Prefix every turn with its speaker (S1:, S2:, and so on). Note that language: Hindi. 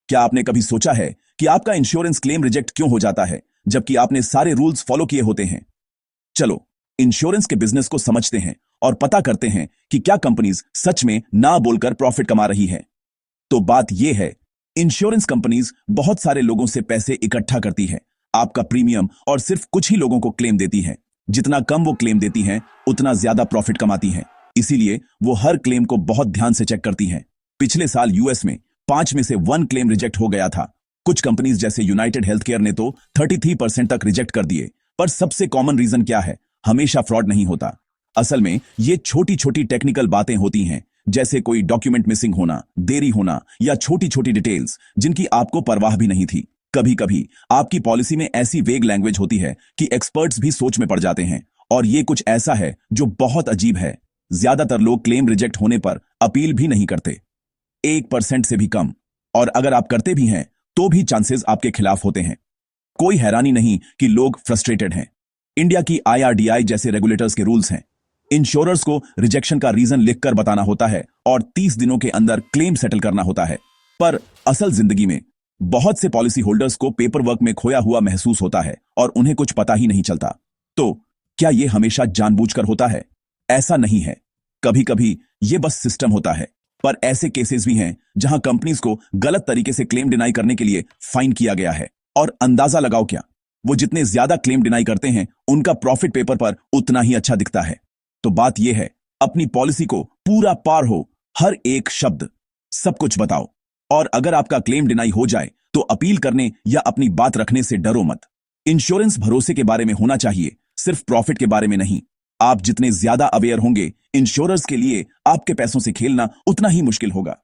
S1: क्या आपने कभी सोचा है कि आपका इंश्योरेंस क्लेम रिजेक्ट क्यों हो जाता है जबकि आपने सारे रूल्स फॉलो किए होते हैं? चलो इंश्योरेंस के बिजनेस को समझते हैं और पता करते हैं कि क्या कंपनीज सच में ना बोलकर प्रॉफिट कमा रही है। तो बात यह है, इंश्योरेंस कंपनीज बहुत सारे लोगों से पैसे इकट्ठा करती है, आपका प्रीमियम, और सिर्फ कुछ ही लोगों को क्लेम देती है। जितना कम वो क्लेम देती हैं, उतना ज्यादा प्रॉफिट कमाती हैं। इसीलिए वो हर क्लेम को बहुत ध्यान से चेक करती हैं। पिछले साल यूएस में 5 में से 1 क्लेम रिजेक्ट हो गया था। कुछ कंपनीज जैसे यूनाइटेड हेल्थ केयर ने तो 33% तक रिजेक्ट कर दिए। पर सबसे कॉमन रीजन क्या है? हमेशा फ्रॉड नहीं होता। असल में ये छोटी छोटी टेक्निकल बातें होती हैं, जैसे कोई डॉक्यूमेंट मिसिंग होना, देरी होना, या छोटी छोटी डिटेल्स जिनकी आपको परवाह भी नहीं थी। कभी कभी आपकी पॉलिसी में ऐसी वेग लैंग्वेज होती है कि एक्सपर्ट्स भी सोच में पड़ जाते हैं। और ये कुछ ऐसा है जो बहुत अजीब है। ज्यादातर लोग क्लेम रिजेक्ट होने पर अपील भी नहीं करते, 1% से भी कम। और अगर आप करते भी हैं तो भी चांसेस आपके खिलाफ होते हैं। कोई हैरानी नहीं कि लोग फ्रस्ट्रेटेड हैं। इंडिया की IRDAI जैसे रेगुलेटर्स के रूल्स हैं। इंश्योरर्स को रिजेक्शन का रीजन लिखकर बताना होता है और 30 दिनों के अंदर क्लेम सेटल करना होता है। पर असल जिंदगी में बहुत से पॉलिसी होल्डर्स को पेपर वर्क में खोया हुआ महसूस होता है और उन्हें कुछ पता ही नहीं चलता। तो क्या यह हमेशा जानबूझकर होता है? ऐसा नहीं है। कभी कभी यह बस सिस्टम होता है। पर ऐसे केसेस भी हैं जहां कंपनीज को गलत तरीके से क्लेम डिनाई करने के लिए फाइन किया गया है। और अंदाजा लगाओ क्या? वो जितने ज्यादा क्लेम डिनाई करते हैं, उनका प्रॉफिट पेपर पर उतना ही अच्छा दिखता है। तो बात यह है, अपनी पॉलिसी को पूरा पार हो, हर एक शब्द, सब कुछ बताओ। और अगर आपका क्लेम डिनाई हो जाए तो अपील करने या अपनी बात रखने से डरो मत। इंश्योरेंस भरोसे के बारे में होना चाहिए, सिर्फ प्रॉफिट के बारे में नहीं। आप जितने ज्यादा अवेयर होंगे, इंश्योरर्स के लिए आपके पैसों से खेलना उतना ही मुश्किल होगा।